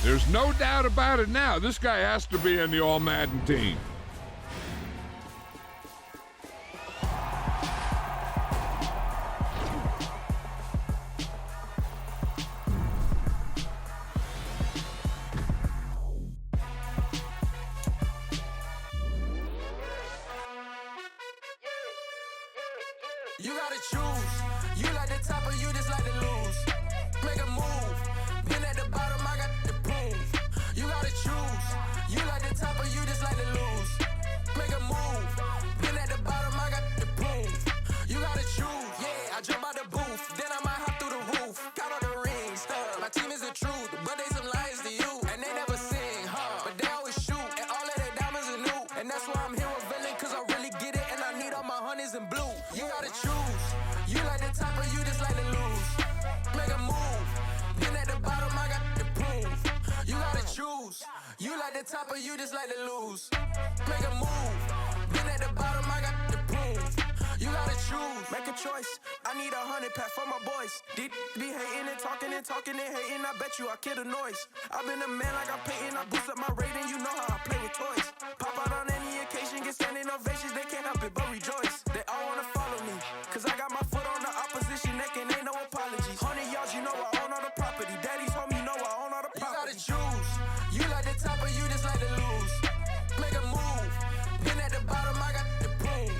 There's no doubt about it now. This guy has to be in the All-Madden team. You gotta choose. You like the top or you just like to lose. Make a move. Been at the bottom, I got the proof. You gotta choose. You like the top or you just like to lose. Make a move. Been at the bottom, I got the proof. You gotta choose. Yeah, I jump out the booth. Then I might hop through the roof. Count on the rings. My team is the truth, but they some liars to you. And they never sing, but they always shoot. And all of their diamonds are new. And that's why I'm here with villain, cause I really get it. And I need all my honeys in blue. You gotta choose. You like the top or you just like to lose. Make a move. Been at the bottom, I got the proof. You gotta choose. You like the top or you just like to lose. Make a move. Been at the bottom, I got the proof. You gotta choose. Make a choice. I need 100 pack for my boys. Be hating and talking and hating. I bet you I kill the noise. I've been a man like I'm Peyton. I boost up my rating. You know how I play with toys. Pop out on any occasion, get standing ovations. They can't help it but rejoice. They all wanna follow me, cause I got my foot on the opposition neck and ain't no apologies. 100 yards, you know I own all the property. Daddy's home, you know I own all the property. You gotta choose. You like the top or you just like to lose. Make a move. Been at the bottom, I got the proof.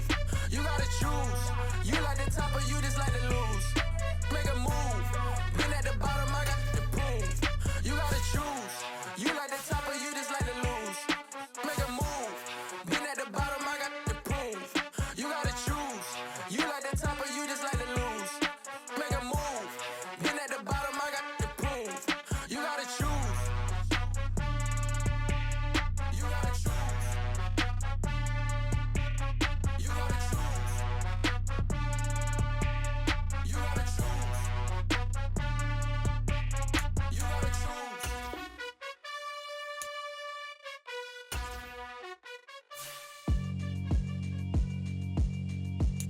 You gotta choose. You like the top or you just like to lose. Make a move. Been at the bottom, I got the proof. You gotta choose. You like the top or you just like to lose. Make a move. Been at the bottom, I got the proof. You gotta choose. You like the top or you just like to lose. Make a move. Been at the bottom, I got the proof. You gotta choose. You gotta choose. You gotta choose. You gotta choose. You gotta choose.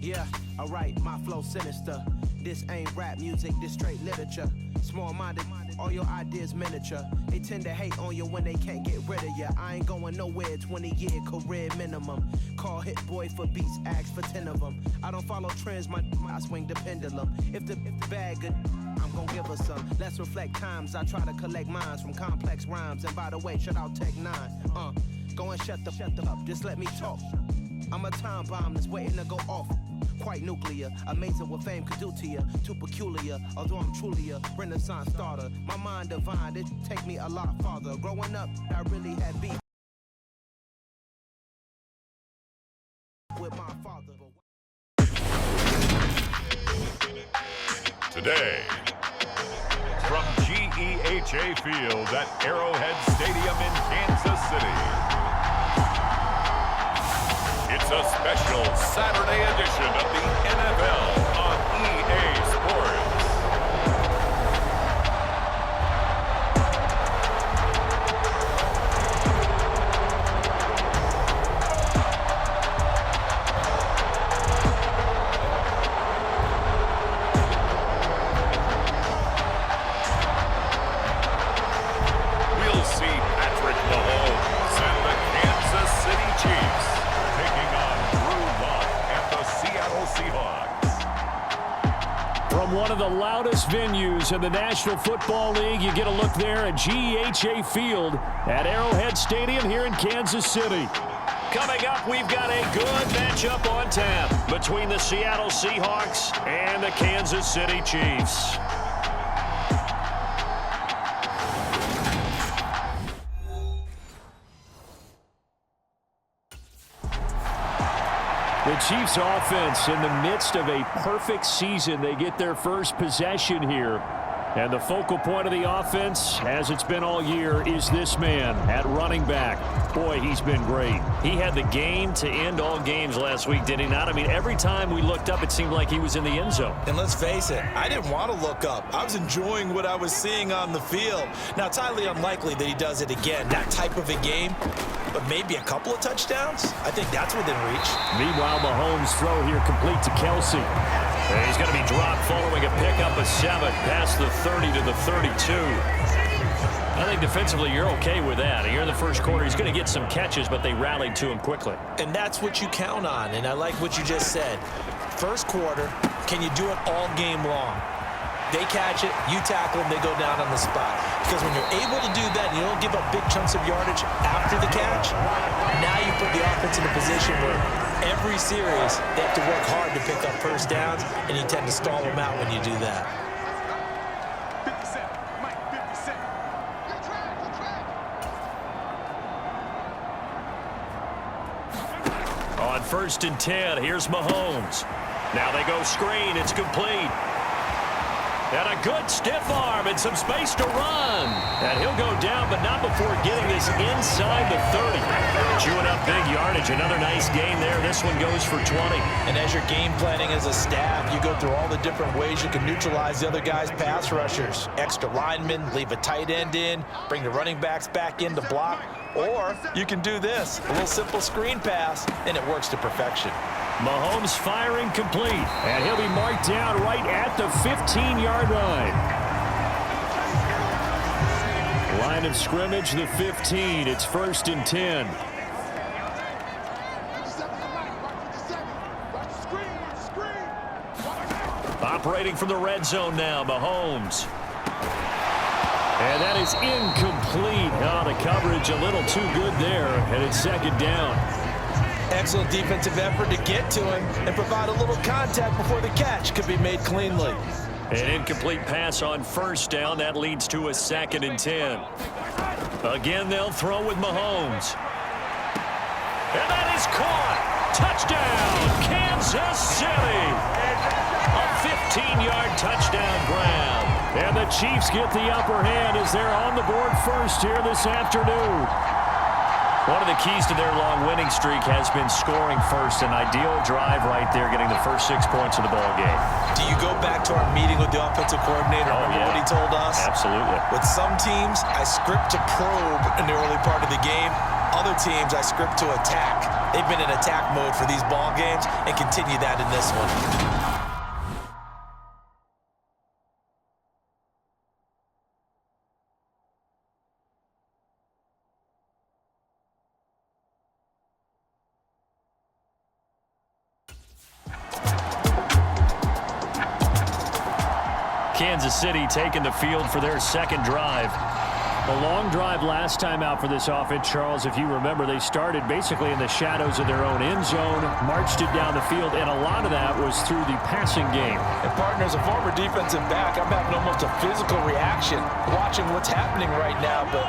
Yeah, alright, my flow sinister. This ain't rap music, this straight literature. Small-minded, all your ideas miniature. They tend to hate on you when they can't get rid of you. I ain't going nowhere, 20-year career minimum. Call Hit Boy for beats, ask for 10 of them. I don't follow trends, I swing the pendulum. If the bag good, I'm gon' give her some. Let's reflect times, I try to collect minds from complex rhymes. And by the way, shout out Tech 9. Go and shut the up, just let me talk. I'm a time bomb that's waiting to go off. Quite nuclear, amazing what fame could do to you. Too peculiar, although I'm truly a renaissance starter. My mind divine, it take me a lot farther. Growing up, I really had beef with my father. Today, from GEHA Field at Arrowhead Stadium in Kansas City. It's a special Saturday edition of the NFL on EA Sports. We'll see Patrick Mahomes and the Kansas City Chiefs taking on Drew Lock and the Seattle Seahawks. From one of the loudest venues in the National Football League, you get a look there at GEHA Field at Arrowhead Stadium here in Kansas City. Coming up, we've got a good matchup on tap between the Seattle Seahawks and the Kansas City Chiefs. The Chiefs offense in the midst of a perfect season. They get their first possession here. And the focal point of the offense, as it's been all year, is this man at running back. Boy, he's been great. He had the game to end all games last week, did he not? I mean, every time we looked up, it seemed like he was in the end zone. And let's face it, I didn't want to look up. I was enjoying what I was seeing on the field. Now, it's highly unlikely that he does it again, that type of a game. But maybe a couple of touchdowns? I think that's within reach. Meanwhile, Mahomes' throw here complete to Kelsey. And he's going to be dropped following a pickup of 7 past the 30 to the 32. I think defensively you're okay with that. Here in the first quarter, he's going to get some catches, but they rallied to him quickly. And that's what you count on, and I like what you just said. First quarter, can you do it all game long? They catch it, you tackle them, they go down on the spot. Because when you're able to do that and you don't give up big chunks of yardage after the catch, now you put the offense in a position where every series they have to work hard to pick up first downs, and you tend to stall them out when you do that. On 1st and 10, here's Mahomes. Now they go screen. It's complete. And a good stiff arm and some space to run. And he'll go down, but not before getting this inside the 30. Chewing up big yardage. Another nice gain there. This one goes for 20. And as you're game planning as a staff, you go through all the different ways you can neutralize the other guy's pass rushers. Extra linemen, leave a tight end in, bring the running backs back in to block. Or you can do this, a little simple screen pass, and it works to perfection. Mahomes firing complete, and he'll be marked down right at the 15-yard line. Line of scrimmage, the 15. It's 1st and 10. Operating from the red zone now, Mahomes. And that is incomplete. Oh, the coverage a little too good there, and it's 2nd down. Excellent defensive effort to get to him and provide a little contact before the catch could be made cleanly. An incomplete pass on 1st down. That leads to a 2nd and 10. Again, they'll throw with Mahomes. And that is caught. Touchdown, Kansas City. A 15-yard touchdown grab. And the Chiefs get the upper hand as they're on the board first here this afternoon. One of the keys to their long winning streak has been scoring first. An ideal drive right there, getting the first 6 points of the ball game. Do you go back to our meeting with the offensive coordinator? Remember what he told us? Absolutely. With some teams, I script to probe in the early part of the game. Other teams, I script to attack. They've been in attack mode for these ball games and continue that in this one. Kansas City taking the field for their 2nd drive. A long drive last time out for this offense, Charles. If you remember, they started basically in the shadows of their own end zone, marched it down the field, and a lot of that was through the passing game. And partner, as a former defensive back, I'm having almost a physical reaction watching what's happening right now. But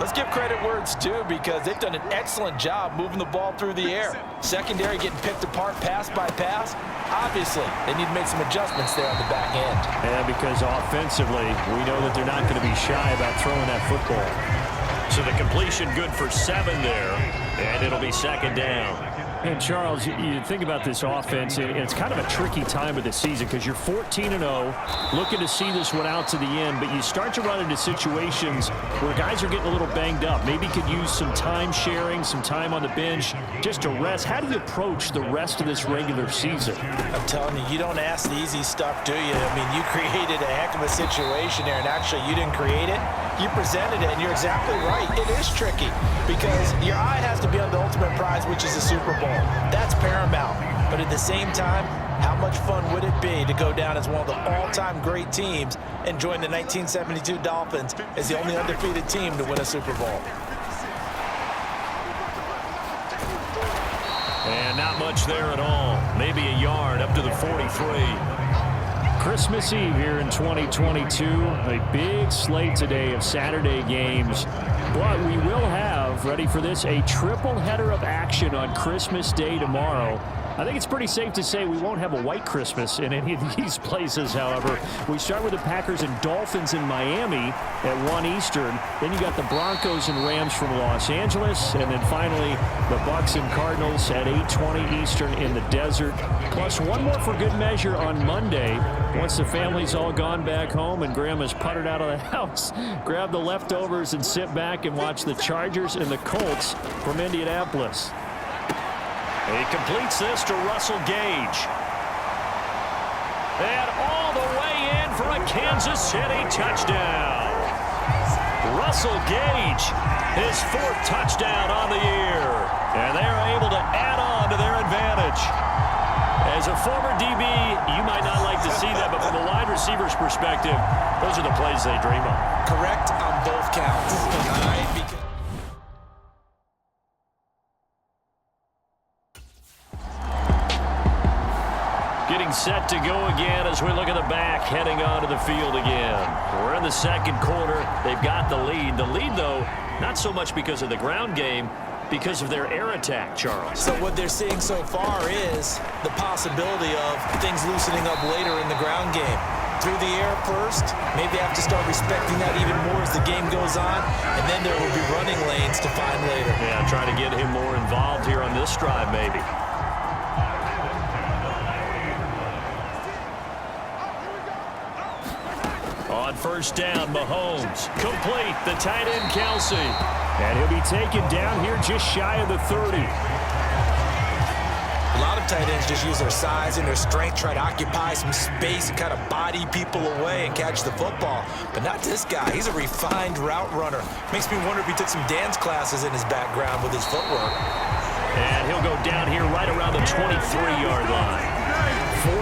let's give credit where it's due, because they've done an excellent job moving the ball through the air. Secondary getting picked apart pass by pass. Obviously, they need to make some adjustments there on the back end. Yeah, because offensively, we know that they're not going to be shy about throwing that football. So the completion good for 7 there, and it'll be 2nd down. And, Charles, you think about this offense, and it's kind of a tricky time of the season because you're 14-0, looking to see this one out to the end, but you start to run into situations where guys are getting a little banged up. Maybe could use some time sharing, some time on the bench just to rest. How do you approach the rest of this regular season? I'm telling you, you don't ask the easy stuff, do you? I mean, you created a heck of a situation there, and actually you didn't create it. You presented it, and you're exactly right. It is tricky because your eye has to be on the ultimate prize, which is the Super Bowl. That's paramount. But at the same time, how much fun would it be to go down as one of the all-time great teams and join the 1972 Dolphins as the only undefeated team to win a Super Bowl? And not much there at all. Maybe a yard up to the 43. Christmas Eve here in 2022. A big slate today of Saturday games. But we will have, ready for this, a triple header of action on Christmas Day tomorrow. I think it's pretty safe to say we won't have a white Christmas in any of these places, however. We start with the Packers and Dolphins in Miami at 1 Eastern. Then you got the Broncos and Rams from Los Angeles. And then finally, the Bucs and Cardinals at 8:20 Eastern in the desert. Plus one more for good measure on Monday. Once the family's all gone back home and Grandma's puttered out of the house, grab the leftovers and sit back and watch the Chargers and the Colts from Indianapolis. He completes this to Russell Gage. And all the way in for a Kansas City touchdown. Russell Gage, his 4th touchdown on the year. And they're able to add on to their advantage. As a former DB, you might not like to see that, but from a wide receiver's perspective, those are the plays they dream of. Correct on both counts. Getting set to go again as we look at the back, heading onto the field again. We're in the second quarter. They've got the lead. The lead, though, not so much because of the ground game, because of their air attack, Charles. So what they're seeing so far is the possibility of things loosening up later in the ground game. Through the air first, maybe they have to start respecting that even more as the game goes on, and then there will be running lanes to find later. Yeah, trying to get him more involved here on this drive, maybe. On first down, Mahomes. Complete, the tight end, Kelsey. And he'll be taken down here just shy of the 30. A lot of tight ends just use their size and their strength, try to occupy some space and kind of body people away and catch the football. But not this guy. He's a refined route runner. Makes me wonder if he took some dance classes in his background with his footwork. And he'll go down here right around the 23-yard line.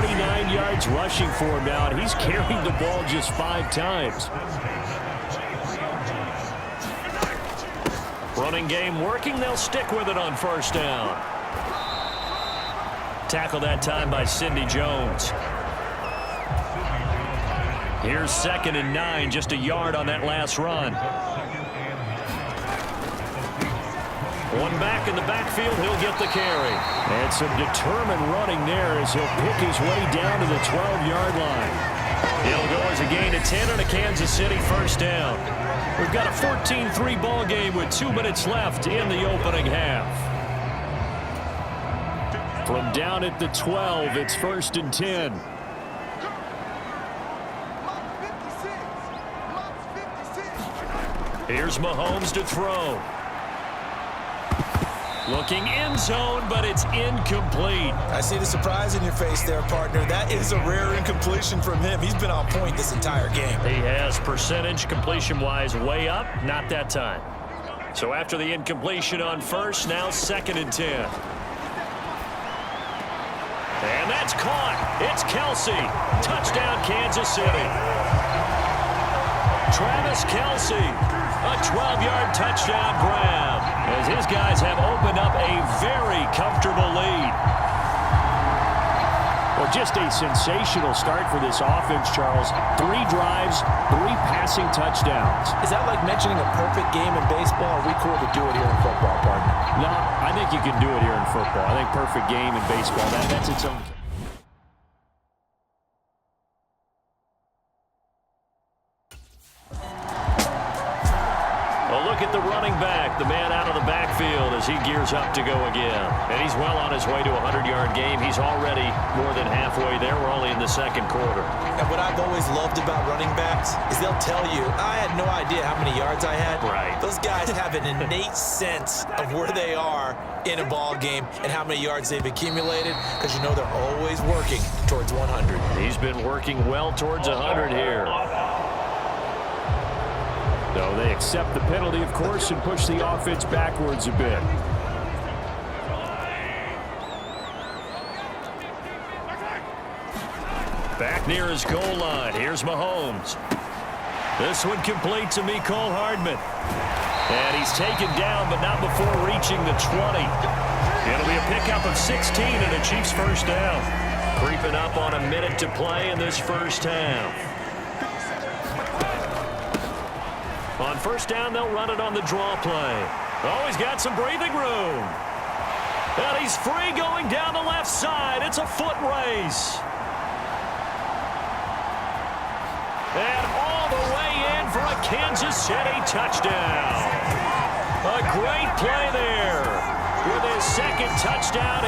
49 yards rushing for him now, and he's carried the ball just 5 times. Running game working. They'll stick with it on first down. Tackle that time by Cindy Jones. Here's 2nd and 9, just a yard on that last run. One back in the backfield, he'll get the carry. And some determined running there as he'll pick his way down to the 12-yard line. He'll go as a gain of 10 on a Kansas City first down. We've got a 14-3 ball game with 2 minutes left in the opening half. From down at the 12, it's 1st and 10. Here's Mahomes to throw. Looking end zone, but it's incomplete. I see the surprise in your face there, partner. That is a rare incompletion from him. He's been on point this entire game. He has percentage completion-wise way up, not that time. So after the incompletion on first, now 2nd and 10. And that's caught. It's Kelsey. Touchdown, Kansas City. Travis Kelsey, a 12-yard touchdown grab, as his guys have opened up a very comfortable lead. Well, just a sensational start for this offense, Charles. 3 drives, 3 passing touchdowns. Is that like mentioning a perfect game in baseball? Or are we cool to do it here in football, partner? No, I think you can do it here in football. I think perfect game in baseball, that's its own. Look at the running back, the man out of the backfield as he gears up to go again. And he's well on his way to a 100-yard game. He's already more than halfway there. We're only in the second quarter. And what I've always loved about running backs is they'll tell you, I had no idea how many yards I had. Right. Those guys have an innate sense of where they are in a ball game and how many yards they've accumulated, because you know they're always working towards 100. He's been working well towards 100 here. So they accept the penalty, of course, and push the offense backwards a bit. Back near his goal line. Here's Mahomes. This one complete to Mecole Hardman. And he's taken down, but not before reaching the 20. It'll be a pickup of 16 and a Chiefs first down. Creeping up on a minute to play in this first half. On first down, they'll run it on the draw play. Oh, he's got some breathing room. And he's free going down the left side. It's a foot race. And all the way in for a Kansas City touchdown. A great play there with his second touchdown.